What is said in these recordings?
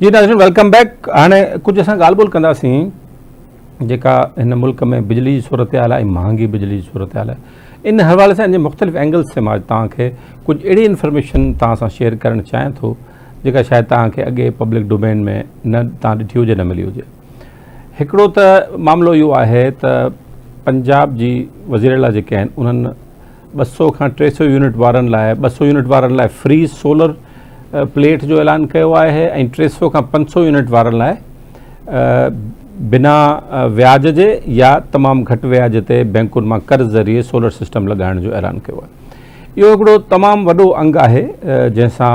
जी नाज़रीन, welcome back. हाणे कुछ असां ॻाल्हि ॿोल कंदासीं जेका हिन मुल्क में बिजली जी सूरत हाल आहे, महांगी बिजली जी सूरत हाल आहे। इन हवाले सां मुख़्तलिफ़ एंगल्स से मां तव्हांखे कुझु अहिड़ी इन्फॉर्मेशन तव्हां सां शेयर करणु चाहियां थो जेका शायदि तव्हांखे अॻे पब्लिक डोमेन में न तव्हां ॾिठी हुजे, न मिली हुजे। हिकिड़ो त मामिलो इहो आहे त पंजाब जी वज़ीर आला जेके आहिनि उन्हनि 200 खां 300 यूनिट वारनि लाइ 200 यूनिट वारनि लाइ फ्री सोलर प्लेट जो ऐलान कयो आहे ऐं 300 खां 500 यूनिट वारनि लाइ बिना व्याज जे या तमामु घटि व्याज ते बैंकुनि मां कर्ज़ ज़रिए सोलर सिस्टम लॻाइण जो ऐलान कयो आहे। इहो हिकिड़ो तमामु वॾो अंग आहे जंहिंसां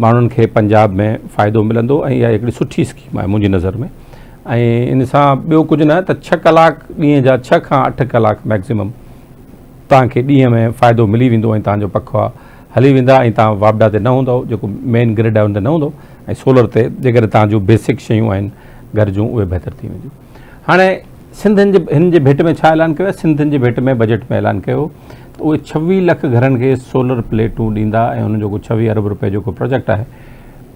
माण्हुनि खे पंजाब में फ़ाइदो मिलंदो ऐं इहा हिकिड़ी सुठी स्कीम आहे मुंहिंजी नज़र में। ऐं इन सां ॿियो कुझु न त 6 कलाक ॾींहं जा 6 खां 8 कलाक मैक्सिमम तव्हांखे ॾींहं में फ़ाइदो मिली वेंदो ऐं तव्हांजो पखो हली वेंदा ऐं तव्हां वापडा ते न हूंदव, जेको मेन ग्रिड आहे उन ते न हूंदो, ऐं सोलर ते जेकर तव्हां जूं बेसिक शयूं आहिनि घर जूं उहे बहितर थी वेंदियूं। हाणे सिंधियुनि हिन जे भेट में छा ऐलान कयो आहे? सिंधियुनि जे भेट में बजट में ऐलान कयो त उहे 26 लख घरनि खे सोलर प्लेटूं ॾींदा ऐं उन जो 26 अरब रुपए जेको प्रोजेक्ट आहे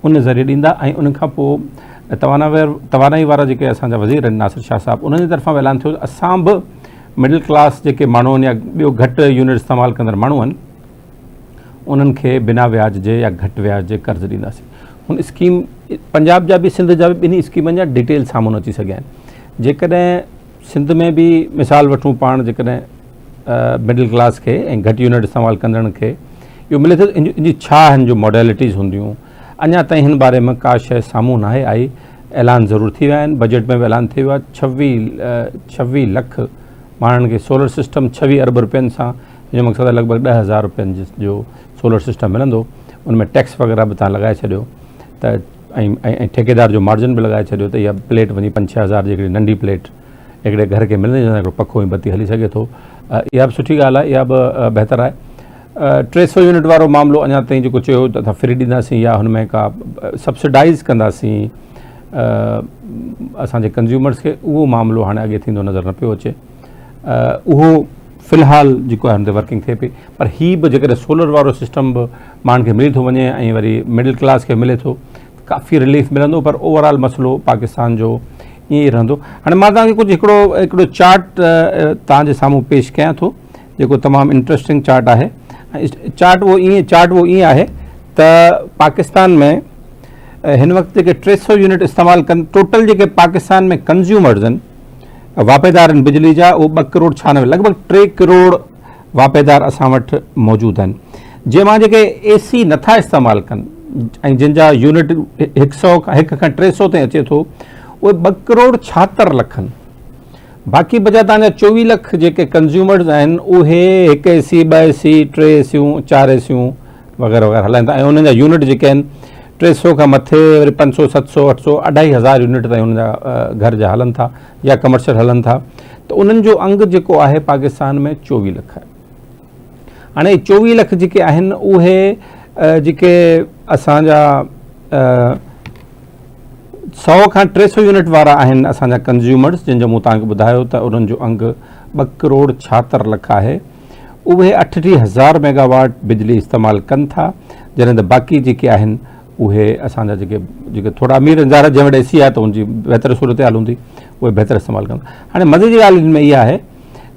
उन ज़रिए ॾींदा। ऐं उन खां पोइ तवानाई वारा जेके असांजा वज़ीर आहिनि नासिर शाह साहिबु, उन्हनि जी तरफ़ां ऐलान थियो असां बि मिडिल क्लास जेके माण्हू आहिनि या ॿियो घटि यूनिट इस्तेमालु कंदड़ माण्हू आहिनि उन्हनि खे बिना व्याज जे या घटि व्याज जे कर्ज़ ॾींदासीं। हुन स्कीम पंजाब जा बि सिंध जा बि ॿिन्ही स्कीमनि जा डिटेल साम्हूं अची सघिया आहिनि। जेकॾहिं सिंध में बि मिसाल वठूं पाण, जेकॾहिं मिडिल क्लास खे ऐं घटि यूनिट इस्तेमालु कंदड़नि खे इहो मिले थो, इन छा हिन जो मॉडेलिटीज़ हूंदियूं, अञा ताईं हिन बारे में का शइ साम्हूं न आहे आई। ऐलान ज़रूरु थी विया आहिनि, बजट में बि ऐलान थी वियो आहे 26 लख माण्हुनि खे सोलर सिस्टम 26 अरब रुपयनि सां, जो मक़सदु आहे लॻभॻि 10,000 रुपयनि जो सोलर सिस्टम मिलंदो। उनमें टैक्स वग़ैरह बि तव्हां लॻाए छॾियो त ऐं ठेकेदार जो मार्जिन बि लॻाए छॾियो त इहा प्लेट वञी 5-6 हज़ार जी हिकिड़ी नंढी प्लेट हिकिड़े घर खे मिलंदी, जंहिंसां हिकिड़ो पखो ऐं बत्ती हली सघे थो। इहा बि सुठी ॻाल्हि आहे, इहा बि बहितरु आहे। 300 यूनिट वारो मामिलो अञा ताईं जेको चयो त असां फ्री ॾींदासीं या हुन में का सब्सिडाइज़ कंदासीं असांजे कंज़्यूमर्स खे, उहो मामिलो हाणे अॻे थींदो नज़र न पियो अचे। उहो फ़िलहालु जेको आहे हुन ते वर्किंग थिए पई, पर हीअ बि जेकॾहिं सोलर वारो सिस्टम बि माण्हुनि खे मिली थो वञे ऐं वरी मिडिल क्लास खे मिले थो, काफ़ी रिलीफ मिलंदो। पर ओवरऑल मसइलो पाकिस्तान जो ईअं ई रहंदो। हाणे मां तव्हांखे कुझु हिकिड़ो चार्ट तव्हांजे साम्हूं पेश कयां थो जेको तमामु इंट्रस्टिंग चार्ट आहे। चार्ट उहो ईअं आहे त पाकिस्तान में हिन वक़्तु जेके 300 यूनिट इस्तेमालु कनि, टोटल जेके पाकिस्तान में कंज़्यूमर्स आहिनि, वापेदार आहिनि बिजली जा, उहो 2 करोड़ 96 लॻभॻि 3 करोड़ वापेदार असां वटि मौजूदु आहिनि। जंहिंमां जेके AC नथा इस्तेमालु कनि ऐं जंहिंजा यूनिट 1 खां 300 ताईं अचे थो, उहे 2 करोड़ 76 लख आहिनि। बाक़ी बचा तव्हांजा 24 लख जेके कंज़्यूमर्स आहिनि उहे 1 AC 2 AC 3 AC 4 AC वग़ैरह वग़ैरह हलाइनि था। ऐं उन्हनि जा यूनिट जेके आहिनि 300 खां मथे वरी 500 700 800 2,500 यूनिट ताईं उन जा घर जा हलनि था या कमर्शियल हलनि था। त उन्हनि जो अंग जेको आहे पाकिस्तान में 24 लख आहे। हाणे 24 लख जेके आहिनि उहे जेके असांजा 100 खां 300 यूनिट वारा आहिनि असांजा कंज़्यूमर्स, जंहिंजो मूं तव्हांखे ॿुधायो त उन्हनि जो अंग 2 करोड़ 76 लख आहे। उहे 38,000 मेगावाट बिजली इस्तेमालु कनि था, जॾहिं त बाक़ी जेके आहिनि उहे असांजा जेके थोरा अमीर इंज़ार जंहिं वटि AC आहे त उनजी बहितर सूरत हाल हूंदी, उहे बहितर इस्तेमालु कंदा। हाणे मज़े जी ॻाल्हि हिन में इहा आहे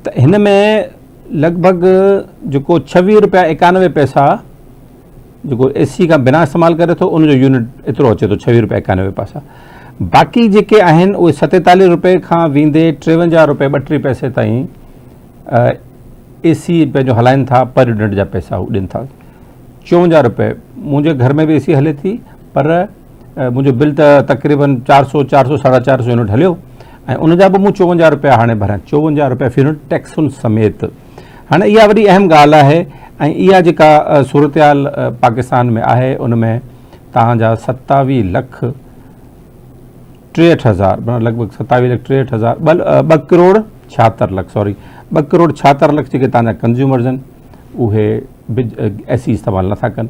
त हिन में लॻभॻि जेको 26 रुपया 91 पैसा जेको AC खां बिना इस्तेमालु करे थो उनजो यूनिट एतिरो अचे थो, 26 रुपया 91 पैसा। बाक़ी जेके आहिनि उहे 47 रुपए खां वेंदे 53 रुपए 32 पैसे ताईं AC पंहिंजो हलाइनि था, पर यूनिट जा पैसा उहे ॾियनि था। 54 रुपए मुंहिंजे घर में बि AC हले थी, पर मुंहिंजो बिल त तक़रीबन 400 450 यूनिट हलियो ऐं उनजा बि मूं 54 रुपया हाणे भरिया, 54 रुपया फी यूनिट टैक्सुनि समेत। हाणे इहा वरी अहम ॻाल्हि आहे ऐं इहा जेका सूरत हाल पाकिस्तान में आहे उन में तव्हांजा 27 लख 63 हज़ार लॻभॻि 27 लख 63 हज़ार 2 करोड़ 76 लख 2 करोड़ 76 लख जेके तव्हांजा कंज़्यूमर्स आहिनि उहे AC इस्तेमालु नथा कनि।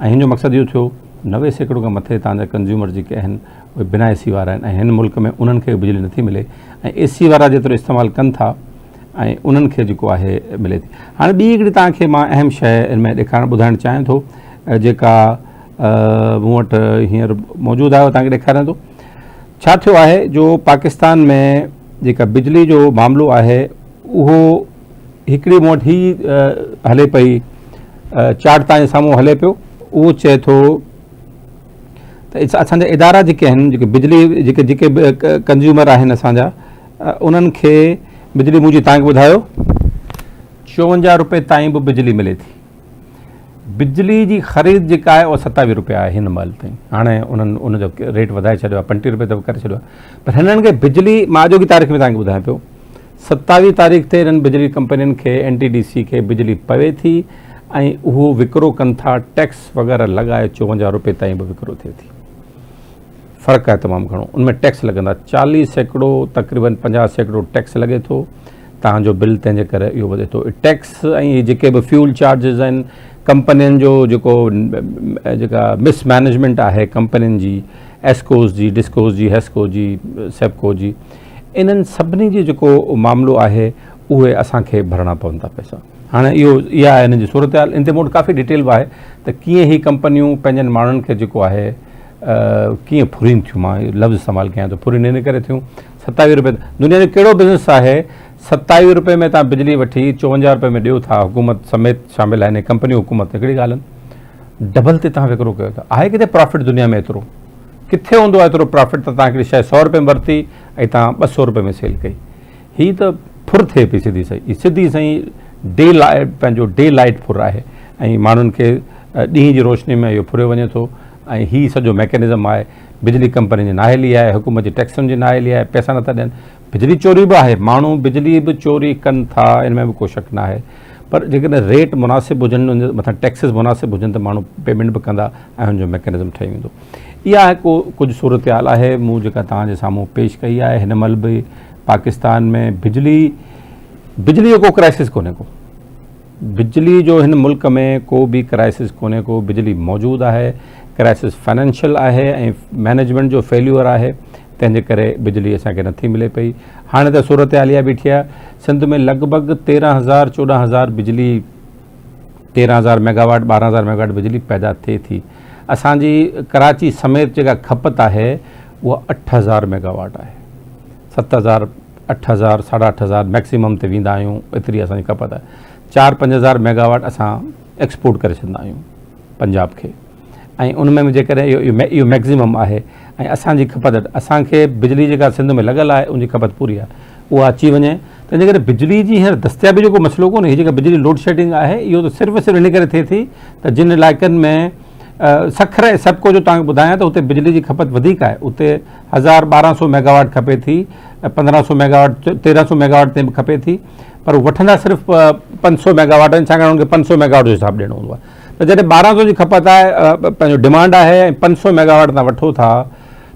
ऐं हिन जो मक़सदु इहो थियो 90% खां मथे तव्हांजा कंज़्यूमर जेके आहिनि उहे बिना AC वारा आहिनि ऐं हिन मुल्क में उन्हनि खे बिजली नथी मिले ऐं AC वारा जेतिरो इस्तेमालु कनि था ऐं उन्हनि खे जेको आहे मिले थी। हाणे ॿी हिकिड़ी तव्हांखे मां अहम शइ हिन में ॿुधाइणु चाहियां थो जेका मूं वटि हींअर मौजूदु आहे, तव्हांखे ॾेखारियां थो। छा थियो आहे जो पाकिस्तान में जेका बिजली जो मामिलो आहे उहो हिकिड़ी मूं वटि ही हले पई चार्ट तव्हांजे साम्हूं हले पियो। उहो चए थो त असांजा इदारा जेके आहिनि, जेके बिजली जेके कंज्यूमर आहिनि असांजा, उन्हनि खे बिजली मुंहिंजी तव्हांखे ॿुधायो 54 रुपए ताईं बि बिजली मिले थी। बिजली जी ख़रीद जेका आहे उहा 27 रुपया आहे हिन महिल ताईं। हाणे उन्हनि उनजो रेट वधाए छॾियो आहे, 35 रुपए त करे छॾियो आहे, पर हिननि खे बिजली, मां अॼोकी तारीख़ में तव्हांखे ॿुधायां पियो, 27 तारीख़ ते हिननि बिजली कंपनियुनि खे NTDC खे बिजली पवे थी ऐं उहो विकिरो कनि था, टैक्स वग़ैरह लॻाए 54 रुपए ताईं बि विकिरो थिए थी। फ़र्क़ु आहे तमामु घणो, उनमें टैक्स लॻंदा 40% तक़रीबन 50% टैक्स लॻे थो, तव्हांजो बिल तंहिंजे करे इहो वधे थो। टैक्स ऐं जेके बि फ्यूल चार्जिस आहिनि, कंपनियुनि जो जेका मिसमैनेजमेंट आहे कंपनियुनि जी, एस्कोस जी, डिस्कोस जी, हेस्को जी, सेप्को जी, इन्हनि सभिनी जी जेको मामिलो आहे उहे असांखे भरणा पवंदा पैसा। हाणे इहा आहे हिन जी सूरत हाल। इन ते मूं वटि काफ़ी डिटेल बि आहे त कीअं ही कंपनियूं पंहिंजनि माण्हुनि खे जेको आहे कीअं फुरीन थियूं। मां लफ़्ज़ इस्तेमालु कयां थो, फुरीन इन करे थियूं। 27 रुपए दुनिया जो कहिड़ो बिज़नेस आहे 27 रुपए में तव्हां बिजली वठी 54 रुपए में ॾियो था, हुकूमत समेत शामिल आहिनि, कंपनियूं हुकूमत हिकिड़ी ॻाल्हि आहिनि, डबल ते तव्हां विकिरो कयो था। आहे किथे प्रॉफिट दुनिया में एतिरो? किथे हूंदो आहे एतिरो प्रॉफिट त तव्हां हिकिड़ी शइ 100 रुपए में वरिती ऐं तव्हां 200 रुपए में सेल कई। हीअ त फुर थिए पई सिधी सही, सिधी सही पंहिंजो डे लाइट फुर आहे ऐं माण्हुनि खे ॾींहं जी रोशनी में इहो फुरियो वञे थो। ऐं हीअ सॼो मैकेनिज़म आहे, बिजली कंपनी जी नाहेली आहे, हुकूमत जी टैक्सुनि जी नाहेली आहे, पैसा नथा ॾियनि। बिजली चोरी बि आहे, माण्हू बिजली बि चोरी कनि था, इन में बि को शक न आहे, पर जेकॾहिं रेट मुनासिबु हुजनि, उन मथां टैक्सिस मुनासिबु हुजनि त माण्हू पेमेंट बि कंदा ऐं हुनजो मैकेनिज़म ठही वेंदो। इहा आहे कुझु सूरत हाल आहे मूं जेका तव्हांजे साम्हूं पेश कई आहे। हिन महिल बि पाकिस्तान में बिजली जो को क्राइसिस कोन्हे को, बिजली जो हिन मुल्क में को बि क्राइसिस कोन्हे को, बिजली मौजूदु आहे। क्राइसिस फाइनेंशियल आहे ऐं मैनेजमेंट जो फेल्यूअर आहे, तंहिंजे करे बिजली असांखे नथी मिले पई। हाणे त सूरत हाल इहा बीठी आहे, सिंध में लॻभॻि 13,000-14,000 बिजली, 13,000 मेगावाट 12,000 मेगावाट बिजली पैदा थिए थी। असांजी कराची समेत जेका खपत आहे उहा 8,000 मेगावाट आहे। 7,000, 8,000, 8,500 मैक्सिमम ते वेंदा आहियूं, एतिरी असांजी खपत आहे। 4-5,000 मेगावाट असां एक्सपोर्ट करे छॾंदा आहियूं पंजाब खे, ऐं उन में जेकॾहिं इहो मैक्सिमम आहे ऐं असांजी खपत, असांखे बिजली जेका सिंध में लॻल आहे उनजी खपत पूरी आहे, उहा अची वञे। तंहिंजे करे बिजली जी हींअर दस्तियाबी जो को मसइलो कोन्हे। हीअ जेका बिजली लोड शेडिंग आहे इहो त सिर्फ़ु इन करे थिए थी त जिन इलाइक़नि में सखर ऐं सेप्को जो तव्हांखे ॿुधायां त उते बिजली जी खपत वधीक आहे, उते 1,000-1,200 मेगावाट खपे थी, 1,500 मेगावाट 1,300 मेगावाट ते बि खपे थी, पर वठंदा सिर्फ़ु 500 मेगावाट आहिनि, छाकाणि उनखे 500 मेगावाट जो हिसाबु ॾियणो हूंदो आहे। त जॾहिं 1,200 जी खपत आहे, पंहिंजो डिमांड आहे ऐं 500 मेगावाट तव्हां वठो था,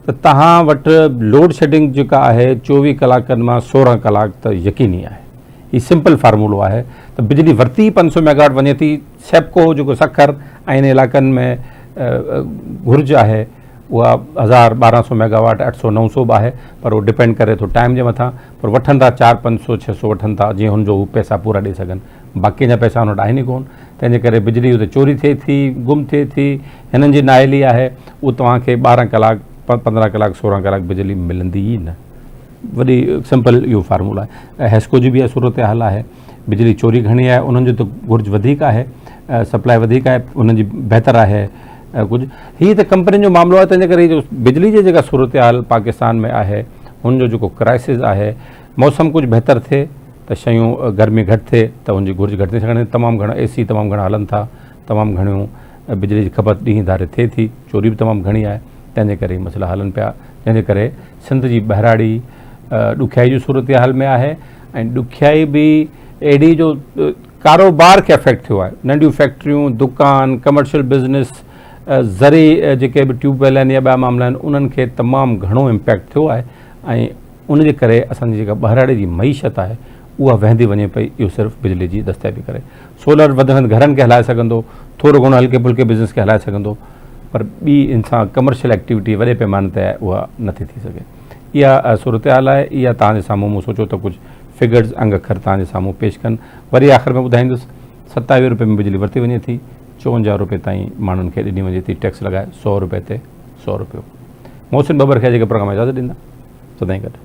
त तव्हां वटि लोड शेडिंग जेका आहे 24 कलाकनि मां 16 कलाक त यकीनी आहे। हीउ सिंपल फार्मूलो आहे त बिजली वरिती 500 मेगावाट वञे थी। सेप्को जेको सखर ऐं इन इलाइक़नि में घुर्ज आहे उहा 1,000-1,200 मेगावाट 800-900 बि आहे, पर उहो डिपेंड करे थो टाइम जे मथां, पर वठंदा 400-500-600 वठनि था, जीअं हुनजो हू पैसा पूरा ॾेई सघनि। बाक़ी जा पैसा हुन वटि आहिनि ई कोन, तंहिंजे करे बिजली उते चोरी थिए थी, गुम थिए थी। हिननि जी नाहेली आहे, उहो तव्हांखे 12 कलाक 15 कलाक 16 कलाक बिजली मिलंदी ई न। वॾी सिंपल इहो फार्मूला आहे। हेस्को जी बि इहा सूरत हाल आहे, बिजली चोरी घणी आहे, उन्हनि जो त घुर्ज वधीक आहे, सप्लाई वधीक आहे, उन्हनि जी बहितर आहे कुझु। हीअ त कंपनियुनि जो मामिलो आहे, तंहिंजे करे जो बिजली जी जेका सूरत हाल पाकिस्तान में आहे हुनजो जेको क्राइसिस आहे, मौसम कुझु बहितर थिए त शयूं, गर्मी घटि थिए त हुनजी घुर्ज घटि थी सघनि। तमामु घणा AC तमामु घणा हलनि था, तमामु घणियूं बिजली जी खपत ॾींहं धारे थिए थी, चोरी बि तमामु घणी आहे, तंहिंजे करे मसइला हलनि पिया। जंहिंजे करे सिंध जी बहिराड़ी ॾुखियाई जी सूरत हाल में आहे, ऐं ॾुखियाई बि अहिड़ी जो कारोबार खे अफेक्ट थियो आहे। नंढियूं फैक्ट्रियूं, दुकान, कमर्शियल बिज़नेस, ज़री जेके बि ट्यूबवेल आहिनि या ॿिया मामला आहिनि, उन्हनि खे तमामु घणो इम्पैक्ट थियो आहे, ऐं उनजे करे असांजी जेका बहिराड़े जी मईशत आहे उहा वहंदी वञे पई। इहो सिर्फ़ु बिजली जी दस्तियाबी करे। सोलर वधि घरनि खे हलाए सघंदो, थोरो घणो हल्के फुल्के बिज़नेस खे हलाए सघंदो, पर ॿी इंसान कमर्शियल एक्टिविटी वॾे पैमाने ते आहे उहा नथी थी सघे। इहा सूरत हाल आहे। इहा तव्हांजे साम्हूं मूं सोचियो त कुझु फिगर्स अंग अखर तव्हांजे साम्हूं पेश कनि। वरी आख़िर में ॿुधाईंदुसि 27 रुपए में बिजली वरिती वञे थी, 54 रुपए ताईं माण्हुनि खे ॾिनी वञे थी टैक्स लॻाए 100 रुपए ते 100 रुपयो। मोहसिन बबर खे जेके प्रोग्राम इजाज़त ॾींदा। सदाईं गॾु।